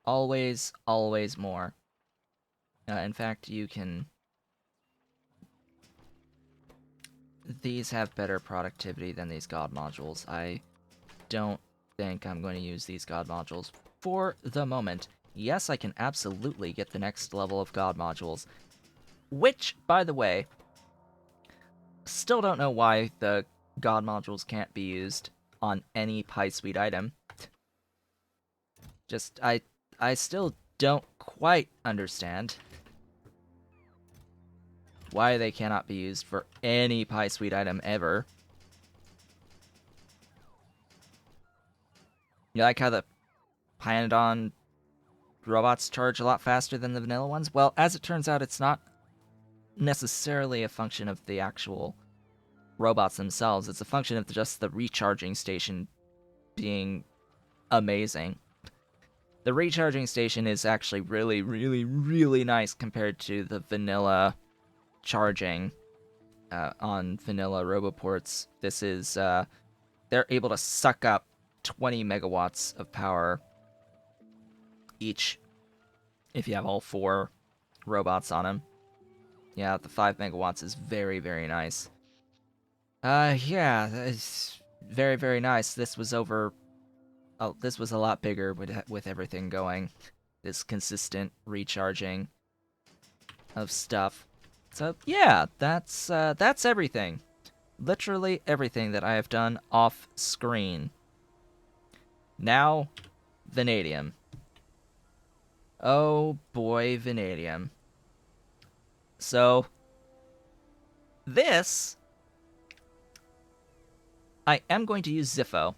Always, always more. In fact, you can... These have better productivity than these god modules. I don't think I'm going to use these god modules for the moment. Yes, I can absolutely get the next level of god modules, which, by the way, still don't know why the god modules can't be used on any Pie Suite item. Just, I still don't quite understand why they cannot be used for any Pie Suite item ever. You like how the Pyanodon robots charge a lot faster than the vanilla ones? Well, as it turns out, it's not necessarily a function of the actual robots themselves. It's a function of just the recharging station being amazing. The recharging station is actually really, really, really nice compared to the vanilla charging on vanilla roboports. This is, they're able to suck up 20 megawatts of power each if you have all 4 robots on them. Yeah, the 5 megawatts is very, very nice. Yeah, it's very, very nice. This was over... Oh, this was a lot bigger with everything going. This consistent recharging of stuff. So, yeah, that's everything. Literally everything that I have done off screen. Now, vanadium. Oh boy, vanadium. So, this... I am going to use Ziffo.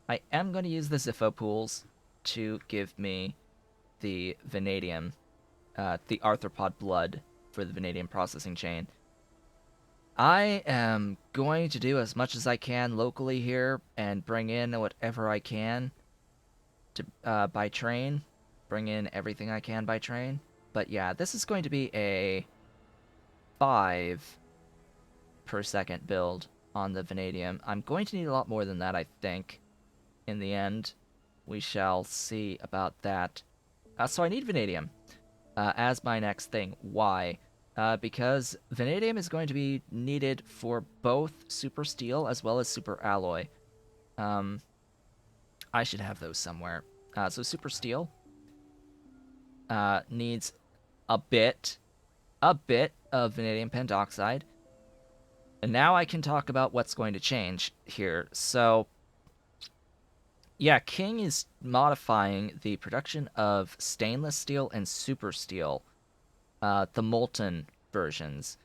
I am going to use the Ziffo pools to give me the vanadium, the arthropod blood for the vanadium processing chain. I am going to do as much as I can locally here and bring in whatever I can to by train. Bring in everything I can by train. But yeah, this is going to be a 5 per second build on the vanadium. I'm going to need a lot more than that, I think. In the end, we shall see about that. So I need vanadium as my next thing. Why? Because vanadium is going to be needed for both super steel as well as super alloy. I should have those somewhere. So super steel needs a bit of vanadium pentoxide. And now I can talk about what's going to change here. So, yeah, King is modifying the production of stainless steel and super steel, the molten versions.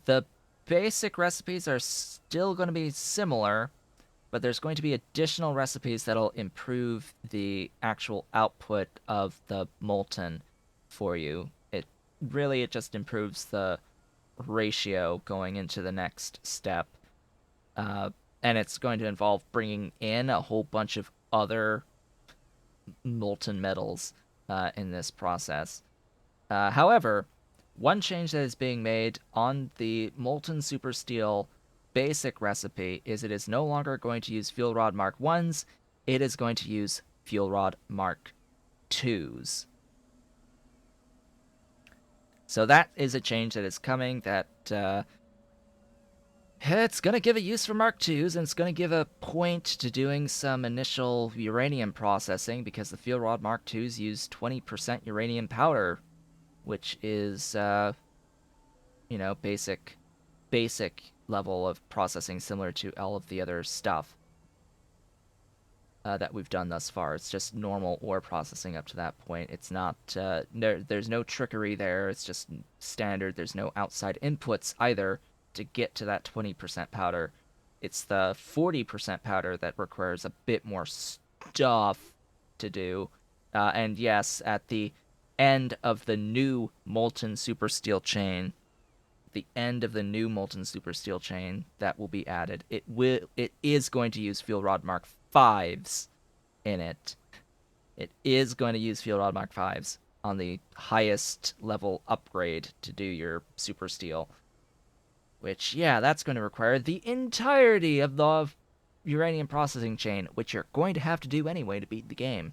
The basic recipes are still going to be similar, but there's going to be additional recipes that'll improve the actual output of the molten for you. It just improves the ratio going into the next step. And it's going to involve bringing in a whole bunch of other molten metals in this process. However, one change that is being made on the molten super steel basic recipe is it is no longer going to use fuel rod Mark 1s, it is going to use fuel rod Mark 2s. So that is a change that is coming that it's going to give a use for Mark IIs, and it's going to give a point to doing some initial uranium processing, because the fuel rod Mark IIs use 20% uranium powder, which is, basic level of processing similar to all of the other stuff that we've done thus far. It's just normal ore processing up to that point. It's not, there's no trickery there. It's just standard. There's no outside inputs either to get to that 20% powder. It's the 40% powder that requires a bit more stuff to do. And yes, at the end of the new molten super steel chain, that will be added. It is going to use fuel rod Mark 5s in it. It is going to use fuel rod Mark 5s on the highest level upgrade to do your super steel. Which, yeah, that's going to require the entirety of the uranium processing chain, which you're going to have to do anyway to beat the game.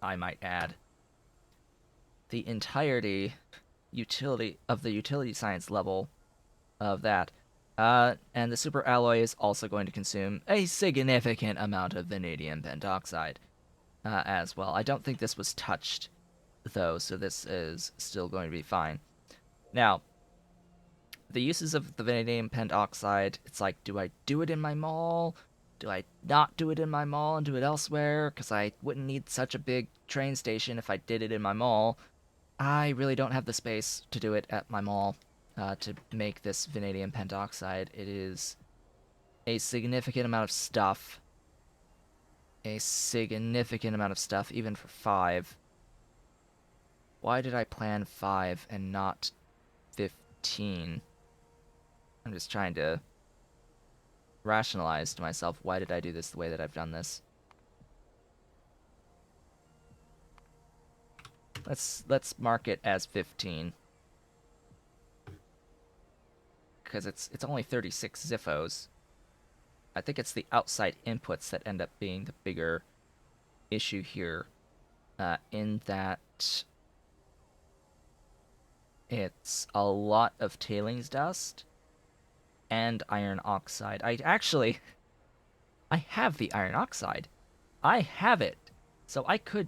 I might add. The entirety of the utility science level of that. And the super alloy is also going to consume a significant amount of vanadium pentoxide as well. I don't think this was touched, though, so this is still going to be fine. Now, the uses of the vanadium pentoxide, it's like, do I do it in my mall? Do I not do it in my mall and do it elsewhere? Because I wouldn't need such a big train station if I did it in my mall. I really don't have the space to do it at my mall to make this vanadium pentoxide. It is a significant amount of stuff. A significant amount of stuff, even for 5. Why did I plan 5 and not 15? I'm just trying to rationalize to myself, why did I do this the way that I've done this? Let's mark it as 15. Because it's only 36 Ziffos. I think it's the outside inputs that end up being the bigger issue here, in that it's a lot of tailings dust and iron oxide. I have the iron oxide. I have it. So I could,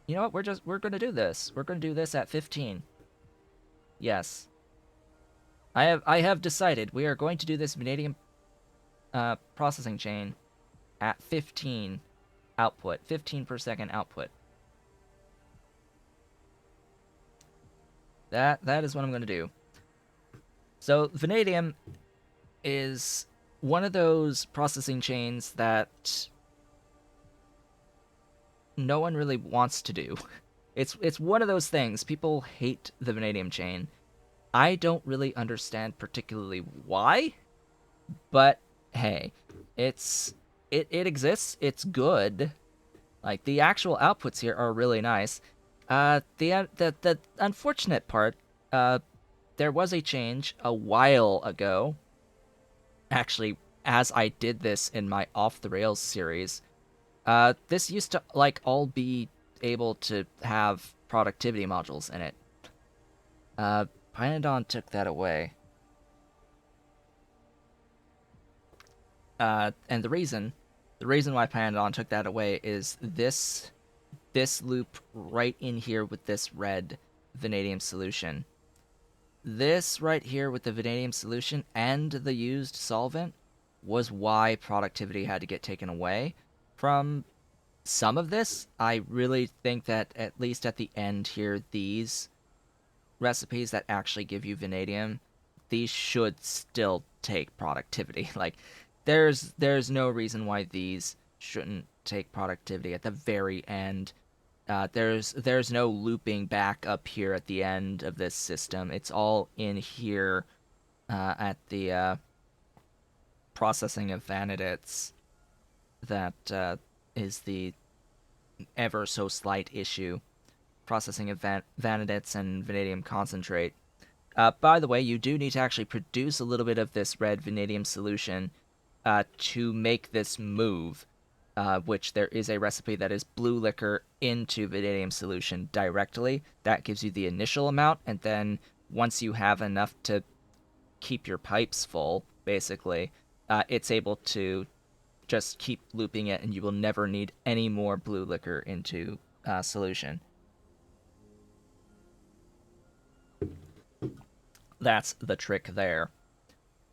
you know what, we're going to do this. We're going to do this at 15. Yes. I have decided we are going to do this vanadium processing chain at 15 output, 15 per second output. That is what I'm going to do. So vanadium is one of those processing chains that no one really wants to do. It's one of those things. People hate the vanadium chain. I don't really understand particularly why, but hey, it exists. It's good. Like, the actual outputs here are really nice. The unfortunate part, there was a change a while ago. Actually, as I did this in my Off the Rails series, this used to like all be able to have productivity modules in it. Python took that away. And the reason why Python took that away is this loop right in here with this red vanadium solution. This right here with the vanadium solution and the used solvent was why productivity had to get taken away from some of this. I really think that at least at the end here, these recipes that actually give you vanadium, these should still take productivity. Like, there's no reason why these shouldn't take productivity at the very end. There's no looping back up here at the end of this system. It's all in here at the processing of vanidates that is the ever so slight issue. Processing of vanidates and vanadium concentrate. By the way, you do need to actually produce a little bit of this red vanadium solution to make this move, which there is a recipe that is blue liquor into vanadium solution directly. That gives you the initial amount, and then once you have enough to keep your pipes full, basically, it's able to just keep looping it, and you will never need any more blue liquor into solution. That's the trick there.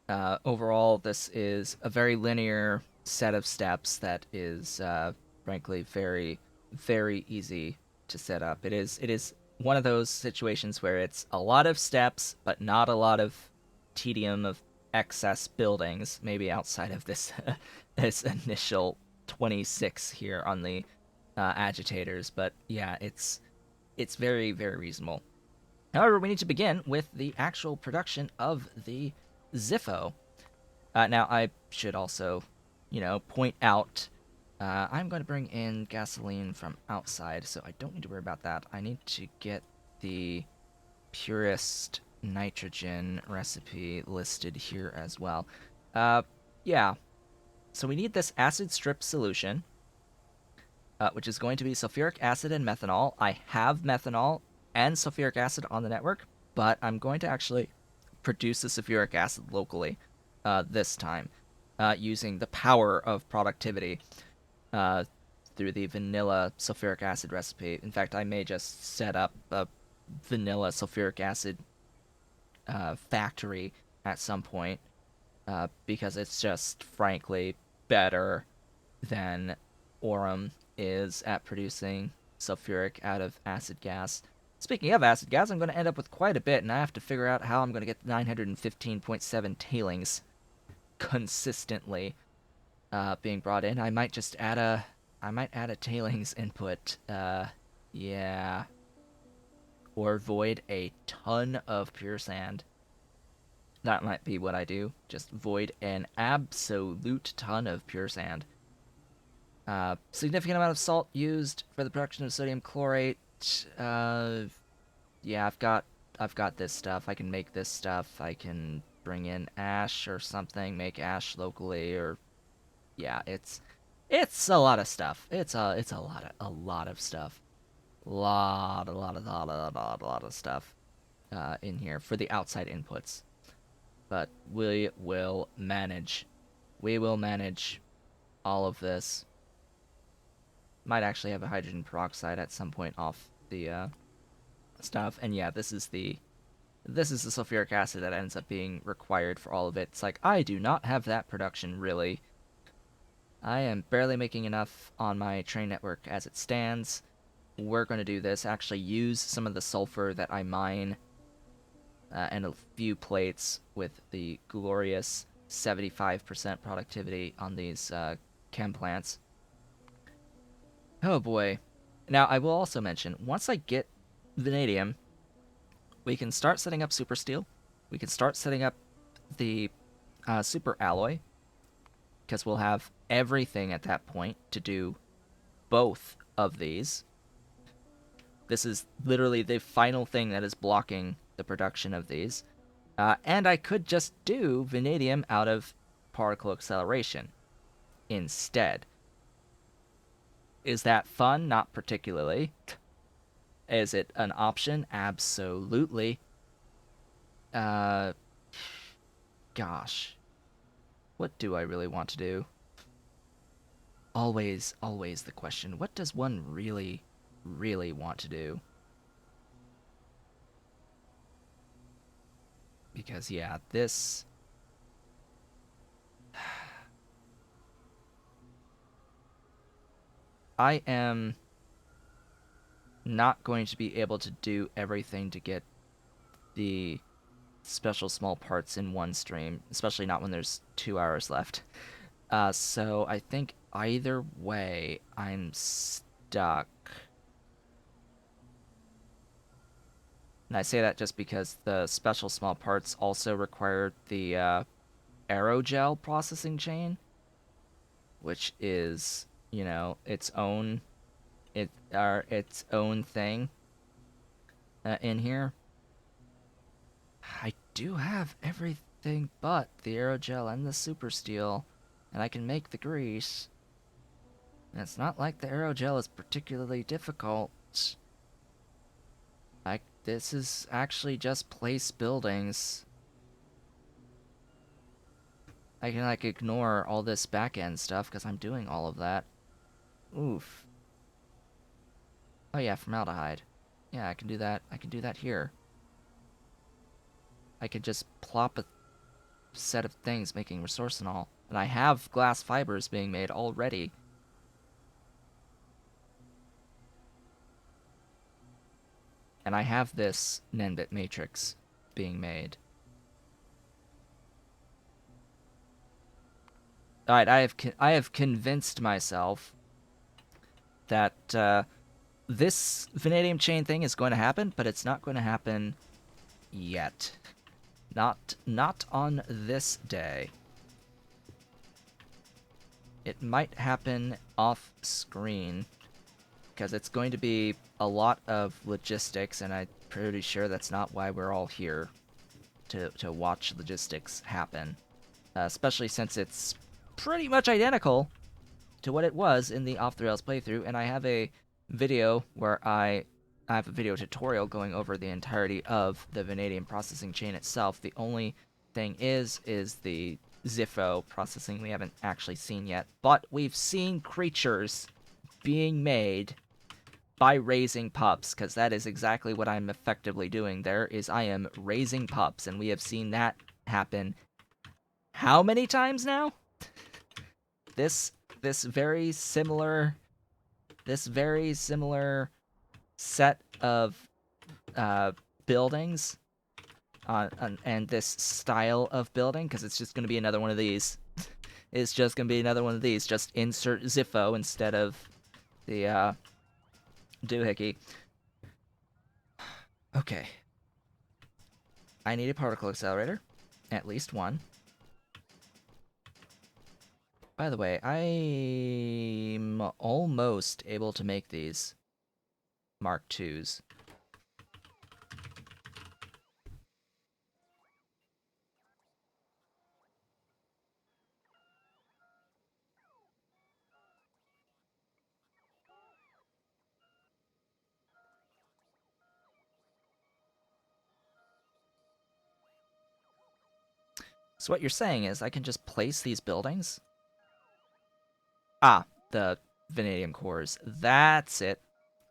Overall, this is a very linear set of steps that is, frankly, very, very easy to set up. It is one of those situations where it's a lot of steps, but not a lot of tedium of excess buildings, maybe outside of this this initial 26 here on the agitators. But yeah, it's very, very reasonable. However, we need to begin with the actual production of the Ziffo. Now, I should also, point out, I'm going to bring in gasoline from outside, so I don't need to worry about that. I need to get the purest nitrogen recipe listed here as well. Yeah. So we need this acid strip solution. which is going to be sulfuric acid and methanol. I have methanol and sulfuric acid on the network, but I'm going to actually produce the sulfuric acid locally this time using the power of productivity through the vanilla sulfuric acid recipe. In fact, I may just set up a vanilla sulfuric acid factory at some point because it's just frankly better than Aurum is at producing sulfuric out of acid gas. Speaking of acid gas, I'm going to end up with quite a bit, and I have to figure out how I'm going to get 915.7 tailings consistently being brought in. I might add a tailings input. Yeah. Or void a ton of pure sand. That might be what I do. Just void an absolute ton of pure sand. Significant amount of salt used for the production of sodium chlorate. Yeah, I've got this stuff. I can make this stuff. I can bring in ash or something, make ash locally, or yeah, it's a lot of stuff. It's a lot of stuff. Lot of stuff in here for the outside inputs. But we will manage. We will manage all of this. Might actually have a hydrogen peroxide at some point off the stuff. And yeah, this is the sulfuric acid that ends up being required for all of it. It's like, I do not have that production, really. I am barely making enough on my train network as it stands. We're going to do this, actually use some of the sulfur that I mine and a few plates with the glorious 75% productivity on these chem plants. Oh boy. Now, I will also mention, once I get vanadium, we can start setting up super steel. We can start setting up the super alloy, because we'll have everything at that point to do both of these. This is literally the final thing that is blocking the production of these. And I could just do vanadium out of particle acceleration instead. Is that fun? Not particularly. Is it an option? Absolutely. Gosh. What do I really want to do? Always the question. What does one really want to do? Because, yeah, this... I am not going to be able to do everything to get the special small parts in one stream, especially not when there's 2 hours left. So I think either way, I'm stuck. And I say that just because the special small parts also require the aerogel processing chain, which is, you know, its own thing in here. I do have everything but the aerogel and the super steel, and I can make the grease. And it's not like the aerogel is particularly difficult. This is actually just place buildings. I can, like, ignore all this back-end stuff because I'm doing all of that. Oof. Oh yeah, formaldehyde. Yeah, I can do that. I can do that here. I could just plop a set of things making resorcinol. And I have glass fibers being made already. And I have this Nenbit matrix being made. Alright, I have convinced myself that this vanadium chain thing is going to happen, but it's not going to happen yet. Not on this day. It might happen off screen, because it's going to be a lot of logistics, and I'm pretty sure that's not why we're all here, to watch logistics happen. Especially since it's pretty much identical to what it was in the Off the Rails playthrough, and I have a video where I have a video tutorial going over the entirety of the vanadium processing chain itself. The only thing is the Ziffo processing we haven't actually seen yet, but we've seen creatures being made by raising pups, because that is exactly what I'm effectively doing there, is I am raising pups, and we have seen that happen how many times now? This very similar set of buildings and this style of building, because it's just going to be another one of these. It's just going to be another one of these. Just insert Ziffo instead of the doohickey. Okay. I need a particle accelerator. At least one. By the way, I'm almost able to make these Mark IIs. So what you're saying is I can just place these buildings? Ah, the vanadium cores. That's it.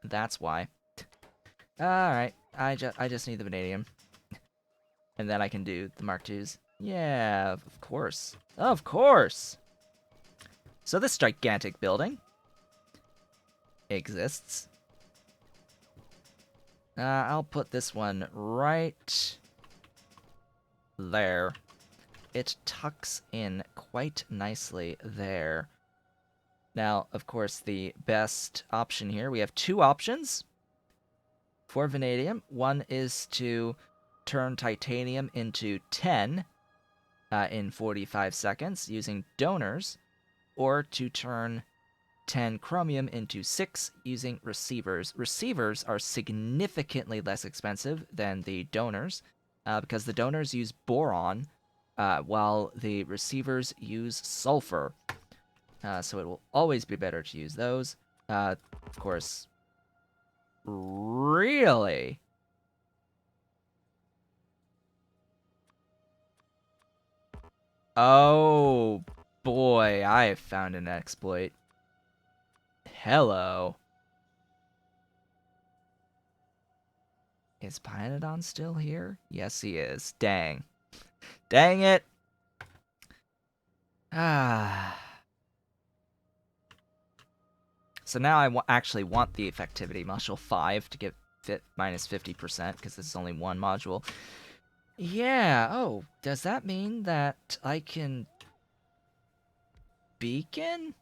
That's why. Alright, I just need the vanadium. And then I can do the Mark IIs. Yeah, of course. Of course! So this gigantic building exists. I'll put this one right there. It tucks in quite nicely there. Now, of course, the best option here, we have two options for vanadium. One is to turn titanium into 10 in 45 seconds using donors, or to turn 10 chromium into 6 using receivers. Receivers are significantly less expensive than the donors, because the donors use boron, while the receivers use sulfur. So it will always be better to use those. Of course, really? Oh boy, I have found an exploit. Hello. Is Pydew still here? Yes, he is. Dang. Dang it! Ah. So now I actually want the effectivity module 5 to get minus 50%, because this is only one module. Yeah, oh, does that mean that I can beacon?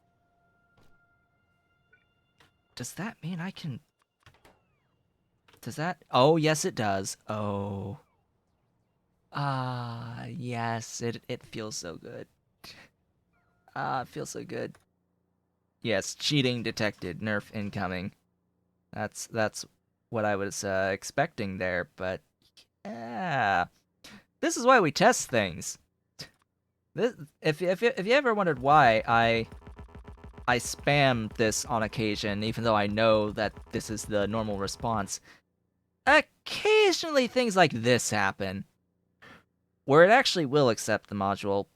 Does that mean I can... Does that... Oh, yes it does. Oh. Ah, yes, it feels so good. Ah, it feels so good. Yes, cheating detected, nerf incoming. That's what I was expecting there, but yeah. This is why we test things. This, if you ever wondered why I spam this on occasion, even though I know that this is the normal response, occasionally things like this happen, where it actually will accept the module.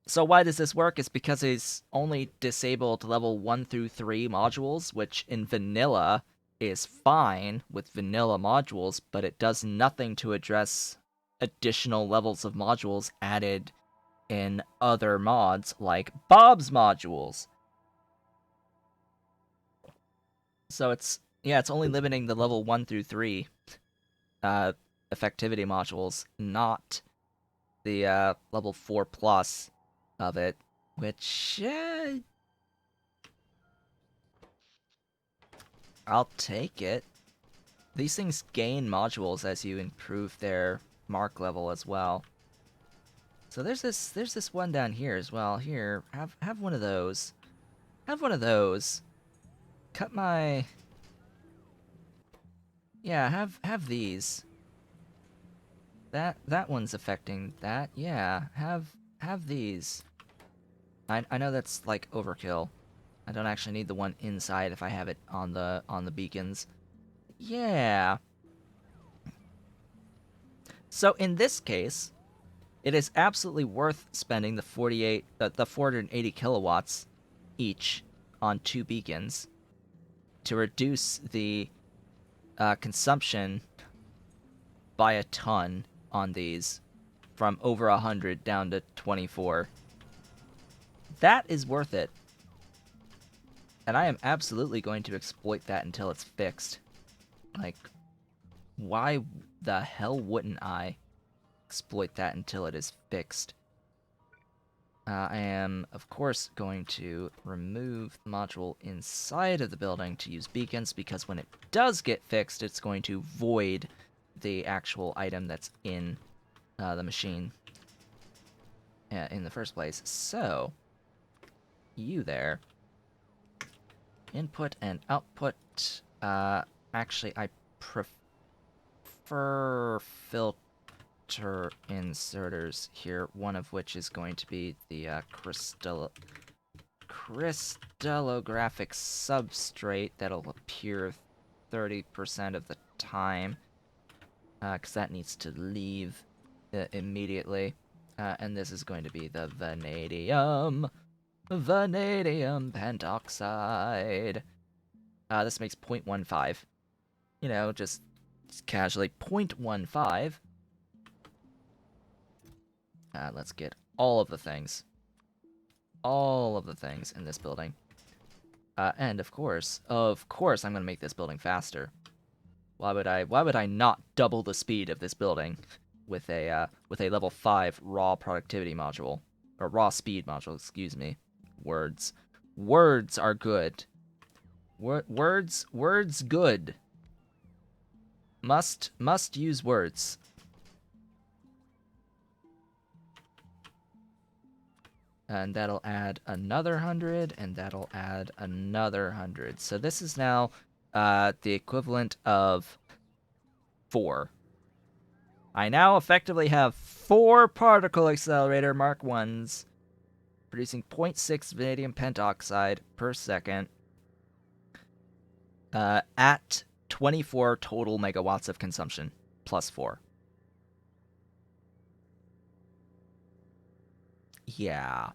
So why does this work? It's because it's only disabled level 1 through 3 modules, which in vanilla is fine with vanilla modules, but it does nothing to address additional levels of modules added in other mods like Bob's modules. So it's only limiting the level 1 through 3 effectivity modules, not the level 4 plus of it, which I'll take it. These things gain modules as you improve their mark level as well. So there's this one down here as well. Here, have one of those. Have one of those. Cut my... Yeah, have these. That one's affecting that. Yeah, have these. I know that's like overkill. I don't actually need the one inside if I have it on the beacons. Yeah. So in this case, it is absolutely worth spending the 480 kilowatts each on 2 beacons to reduce the consumption by a ton on these from over 100 down to 24. That is worth it. And I am absolutely going to exploit that until it's fixed. Like, why the hell wouldn't I exploit that until it is fixed? I am, of course, going to remove the module inside of the building to use beacons, because when it does get fixed, it's going to void the actual item that's in the machine in the first place. So, you there. Input and output. Actually, I prefer filter inserters here, one of which is going to be the crystallographic substrate that'll appear 30% of the time, because that needs to leave immediately. And this is going to be the vanadium pentoxide. This makes 0.15. You know, just casually 0.15. Let's get all of the things. All of the things in this building. And of course, I'm going to make this building faster. Why would I not double the speed of this building with a level 5 raw productivity module, or raw speed module, excuse me. Words are good. Words good. Must use words. And that'll add another 100, and that'll add another 100. So this is now the equivalent of 4. I now effectively have 4 particle accelerator Mark 1s, producing 0.6 vanadium pentoxide per second at 24 total megawatts of consumption, plus 4. Yeah.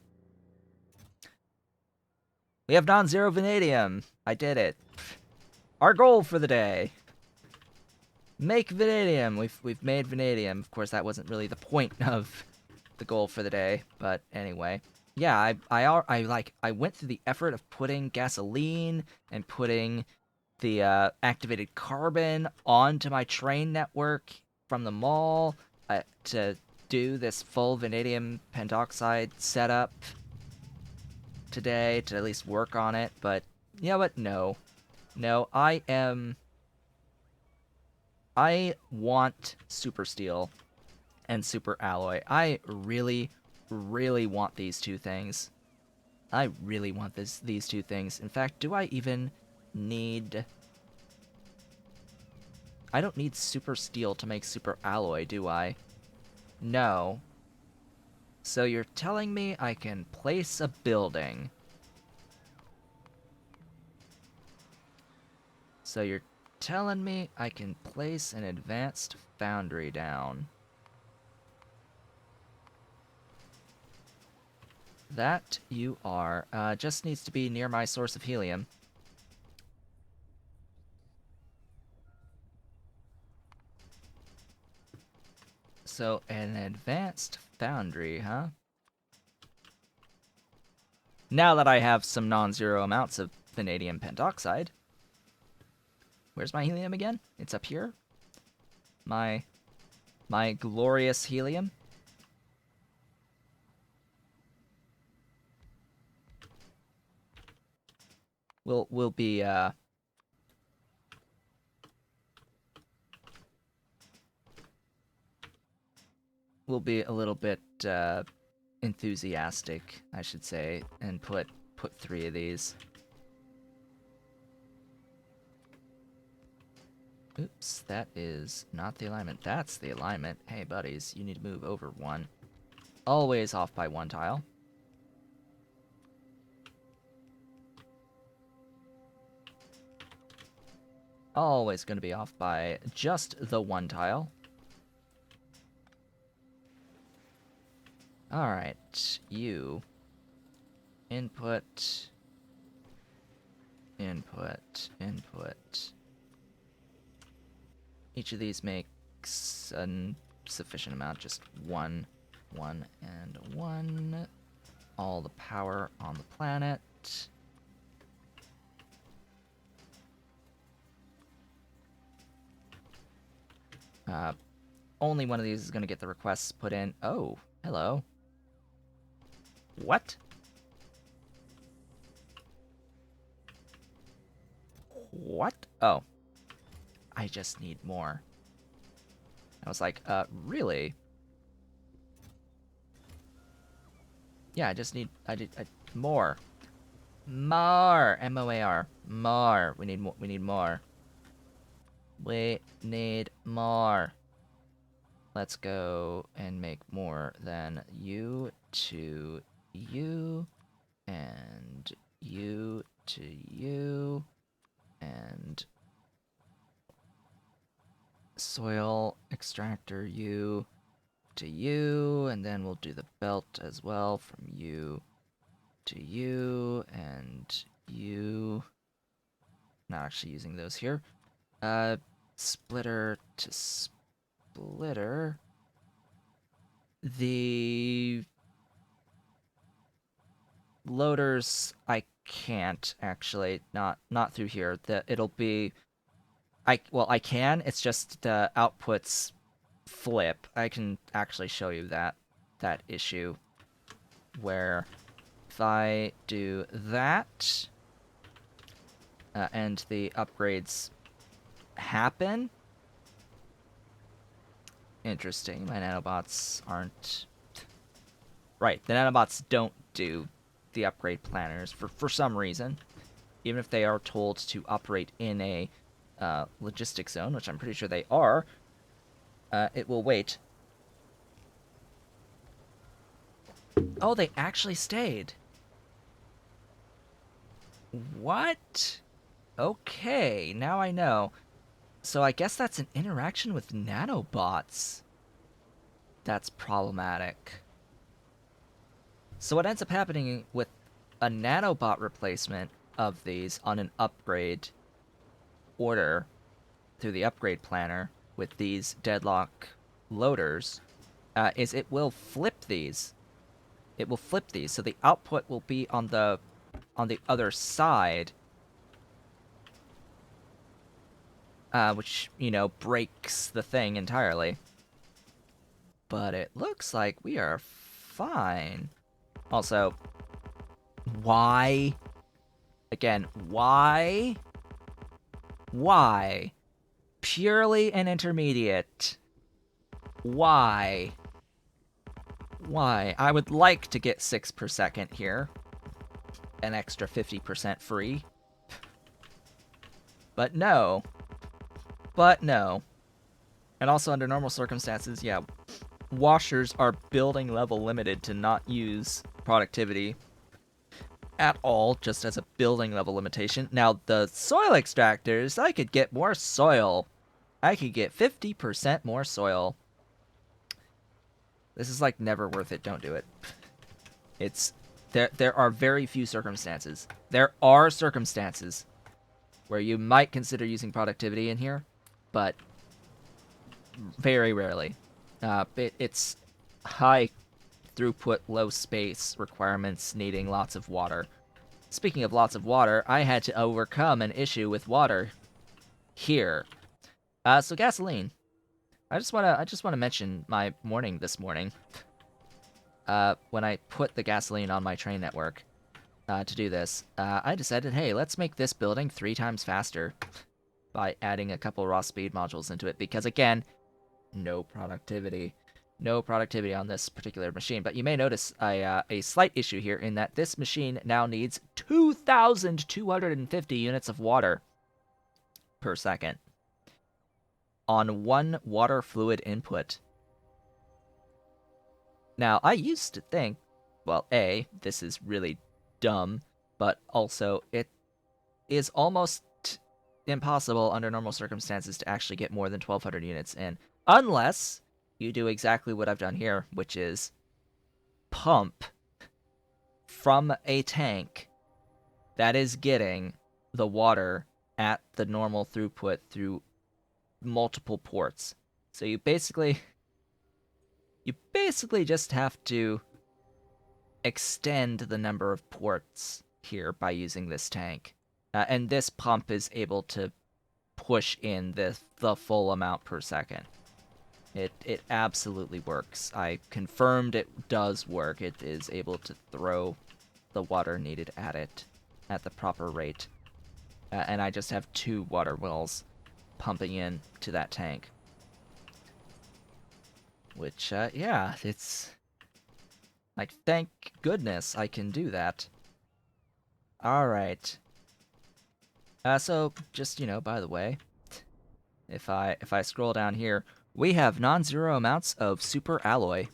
We have non-zero vanadium. I did it. Our goal for the day. Make vanadium. We've made vanadium. Of course, that wasn't really the point of the goal for the day, but anyway. Yeah, I went through the effort of putting gasoline and putting the activated carbon onto my train network from the mall to do this full vanadium pentoxide setup today, to at least work on it. But you know what? No, I want super steel and super alloy. I really want these two things. I really want these two things. In fact, do I even need... I don't need super steel to make super alloy, do I? No. So you're telling me I can place a building. So you're telling me I can place an advanced foundry down. That you are. Just needs to be near my source of helium. So, an advanced foundry, huh? Now that I have some non-zero amounts of vanadium pentoxide. Where's my helium again? It's up here. My glorious helium. Will be we'll be a little bit enthusiastic, I should say, and put 3 of these. Oops, that is not the alignment. That's the alignment. Hey, buddies, you need to move over 1. Always off by 1 tile. always going to be off by just the one tile. Alright, you. Input. Input. Input. Each of these makes a sufficient amount, just one, and one. All the power on the planet. Only one of these is going to get the requests put in. Oh, hello. What? What? Oh. I just need more. I was like, really? Yeah, I just need, more. More! M-O-A-R. More. We need more. We need more. We need more. Let's go and make more than you to you, and you to you, and soil extractor you to you, and then we'll do the belt as well from you to you, and you. Not actually using those here. Splitter to splitter. The loaders I can't actually, not through here. It'll be I can, it's just the outputs flip. I can actually show you that issue where if I do that and the upgrades happen. Interesting. My nanobots aren't... Right, the nanobots don't do the upgrade planners for some reason. Even if they are told to operate in a logistic zone, which I'm pretty sure they are, it will wait. Oh, they actually stayed. What? Okay, now I know. So I guess that's an interaction with nanobots. That's problematic. So what ends up happening with a nanobot replacement of these on an upgrade order through the upgrade planner with these deadlock loaders is it will flip these. It will flip these, so the output will be on the other side. Which, you know, breaks the thing entirely. But it looks like we are fine. Also, why? Again, why? Why? Purely an intermediate. Why? Why? I would like to get 6 per second here. An extra 50% free. But no. But no. And also under normal circumstances, yeah, washers are building level limited to not use productivity at all, just as a building level limitation. Now, the soil extractors, I could get more soil. I could get 50% more soil. This is like never worth it. Don't do it. It's there are very few circumstances. There are circumstances where you might consider using productivity in here, but very rarely. It's high throughput, low space requirements needing lots of water. Speaking of lots of water, I had to overcome an issue with water here. So gasoline. I just wanna mention my morning this morning. When I put the gasoline on my train network to do this, I decided, hey, let's make this building 3 times faster by adding a couple raw speed modules into it, because again, no productivity. No productivity on this particular machine. But you may notice a slight issue here in that this machine now needs 2,250 units of water per second on 1 water fluid input. Now, I used to think, well, A, this is really dumb, but also it is almost impossible under normal circumstances to actually get more than 1,200 units in, unless you do exactly what I've done here, which is pump from a tank that is getting the water at the normal throughput through multiple ports. So you basically just have to extend the number of ports here by using this tank. And this pump is able to push in the full amount per second. It absolutely works. I confirmed it does work. It is able to throw the water needed at it at the proper rate. And I just have 2 water wells pumping in to that tank. Which, yeah, it's... like, thank goodness I can do that. Alright. So, just, by the way, if I scroll down here, we have non-zero amounts of super alloy.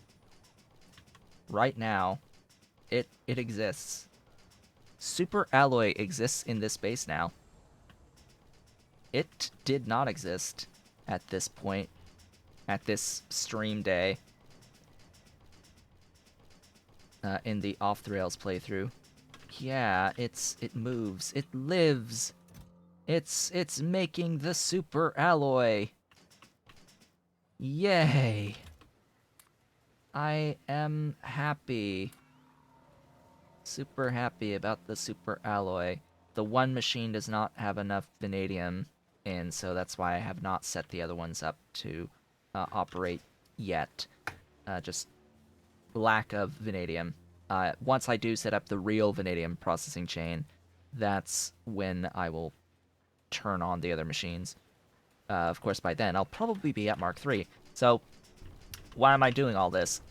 Right now, it exists. Super alloy exists in this base now. It did not exist at this point, at this stream day, in the Off the Rails playthrough. Yeah, it moves, it lives. It's making the super alloy. Yay! I am happy. Super happy about the super alloy. The one machine does not have enough vanadium in, so that's why I have not set the other ones up to operate yet. Just lack of vanadium. Once I do set up the real vanadium processing chain, that's when I will turn on the other machines. Of course, by then, I'll probably be at Mark 3. So, why am I doing all this?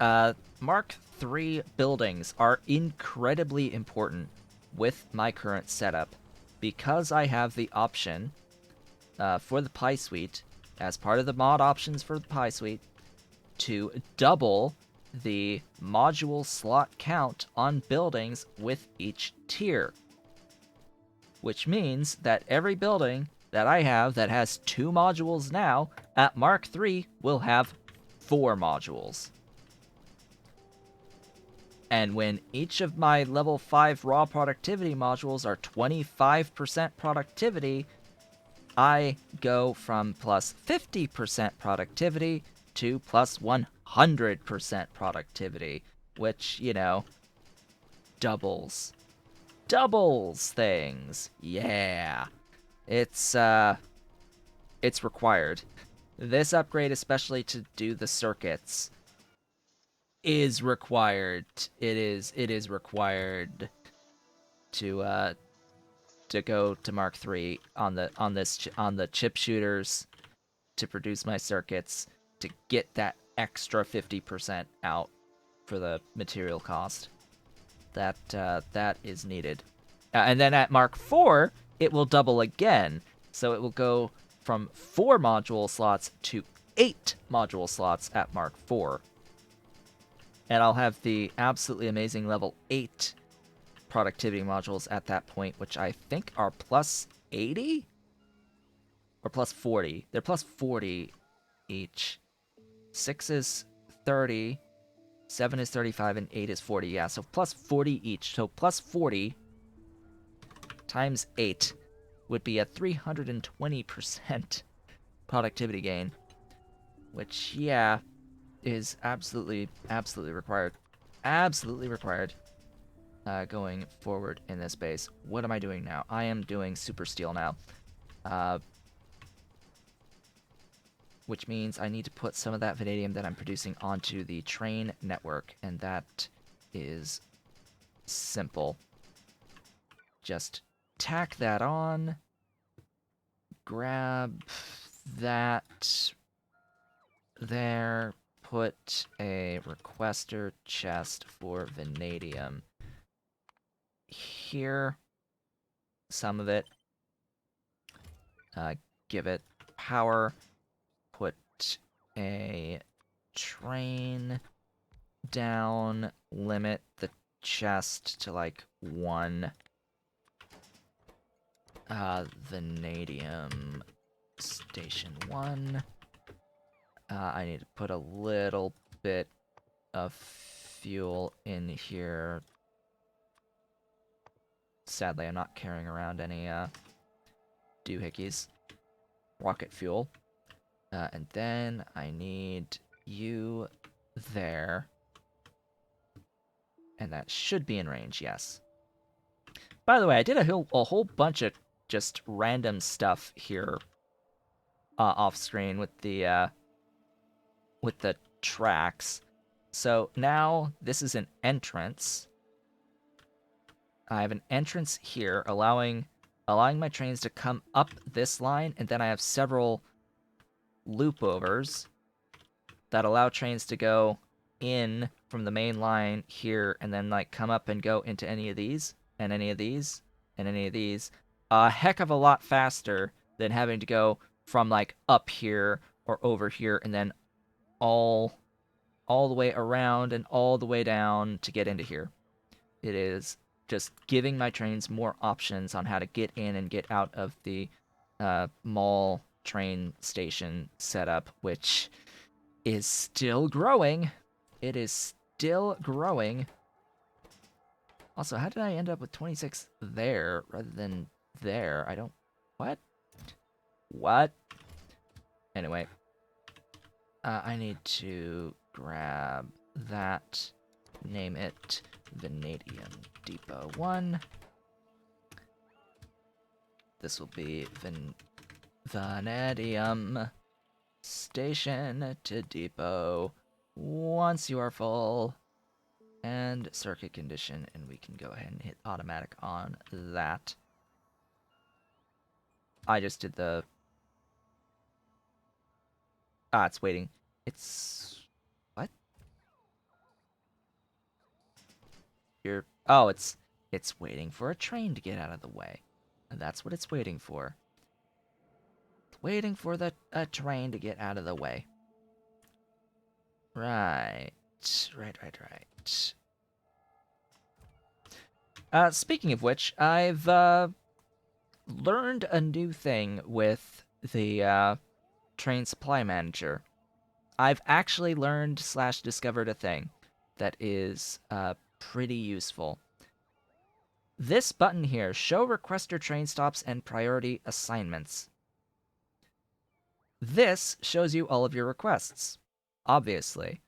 Mark 3 buildings are incredibly important with my current setup because I have the option for the Pi Suite, as part of the mod options for the Pi Suite, to double the module slot count on buildings with each tier. Which means that every building that I have that has 2 modules now, at Mark 3 will have 4 modules. And when each of my level 5 raw productivity modules are 25% productivity, I go from plus 50% productivity to plus 100% productivity, which, doubles things. Yeah. It's required. This upgrade, especially to do the circuits, is required. It is required to go to Mark 3 on the chip shooters to produce my circuits to get that extra 50% out for the material cost. That is needed. And then at Mark 4, it will double again. So it will go from 4 module slots to 8 module slots at Mark 4. And I'll have the absolutely amazing level 8 productivity modules at that point, which I think are plus 80? Or plus 40. They're plus 40 each. 6 is 30, 7 is 35, and 8 is 40. Yeah, so plus 40 each. So plus 40 times 8 would be a 320% productivity gain. Which, yeah, is absolutely required. Absolutely required going forward in this base. What am I doing now? I am doing super steel now. Which means I need to put some of that vanadium that I'm producing onto the train network, and that is simple. Just tack that on, grab that there, put a requester chest for vanadium here, some of it, give it power, put a train down, limit the chest to like 1. Vanadium Station 1. I need to put a little bit of fuel in here. Sadly, I'm not carrying around any doohickeys. Rocket fuel. And then I need you there. And that should be in range, yes. By the way, I did a whole bunch of just random stuff here off screen with the tracks. So now this is an entrance. I have an entrance here allowing my trains to come up this line, and then I have several loop overs that allow trains to go in from the main line here and then like come up and go into any of these and any of these and any of these a heck of a lot faster than having to go from like up here or over here and then all the way around and all the way down to get into here. It is just giving my trains more options on how to get in and get out of the mall train station setup, which is still growing. It is still growing. Also, how did I end up with 26 there rather than there? I don't... What? What? Anyway. I need to grab that. Name it Vanadium Depot 1. This will be Vanadium Station to Depot once you are full. And circuit condition, and we can go ahead and hit automatic on that. I just did the... it's waiting. It's... What? Oh, it's waiting for a train to get out of the way. And that's what it's waiting for. It's waiting for a train to get out of the way. Right. Speaking of which, I've learned a new thing with the train supply manager. I've actually learned / discovered a thing that is pretty useful. This button here, show requester train stops and priority assignments. This shows you all of your requests, obviously.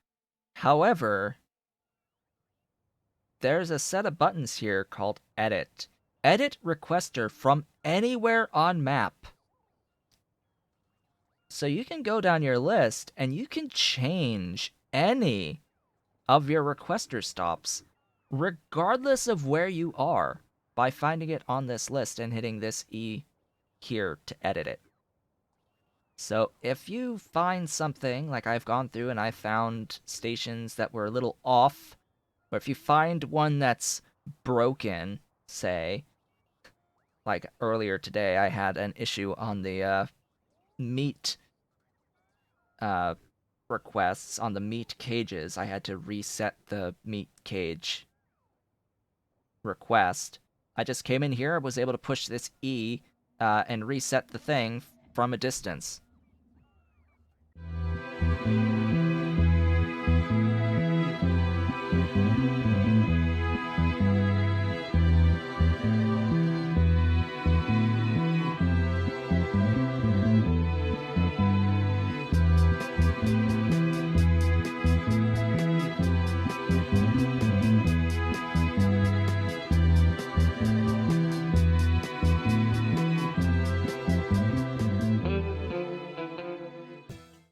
However, there's a set of buttons here called Edit. Edit requester from anywhere on map. So you can go down your list and you can change any of your requester stops, regardless of where you are, by finding it on this list and hitting this E here to edit it. So if you find something, like I've gone through and I found stations that were a little off, or if you find one that's broken, say, like earlier today I had an issue on the meat requests, on the meat cages. I had to reset the meat cage request. I just came in here, was able to push this E and reset the thing from a distance.